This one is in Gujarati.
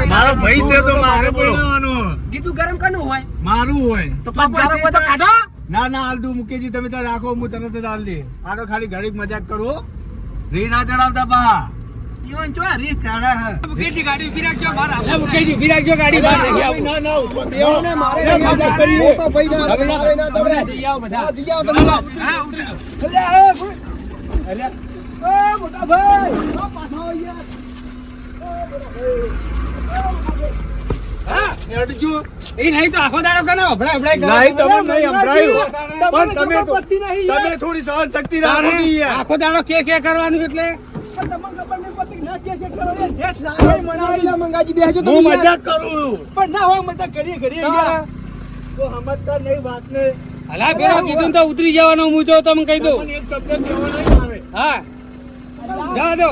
મારો ભાઈ છે તો મારે બોલવાનો. કીધું ગરમ કરનું હોય મારું હોય તો ગરમ હોય તો કાઢો. ના ના હાલ તું મુકેજી તમે તો રાખો હું તરત જ હાલ દે. આનો ખાલી ઘડીક મજાક કરો રી ના ચડાવતા બા ઈવન ચો રી ચડા હે મુકેજી ગાડી ઉભી રાખજો બહાર આવો મુકેજી ઉભી રાખજો ગાડી બહાર લઈ આવો ના ના ઉપર દેવો ને મારે મજાક કરીએ તો ભાઈ ના આવે ના તમે લઈ આવો બધા લઈ આવો તમે હા અલ્યા ઓ મોટા ભાઈ ઓ પાછો યાર હા એડજો એ નહીં તો આખો દાડો કને અભડાય નહીં તમે નહીં અભડાયું પણ તમે થોડી સહન શક્તિ રાખો યાર આખો દાડો કે કરવાનું એટલે હું મજાક કરું પણ ના હોય મજાક કરીએ તો સમજતા નહીં વાત ને હલા પેલો કીધું તો ઉતરી જવાનો હું જો તમને કહી દઉં એક શબ્દ કહેવા નહીં આવે હા જા દો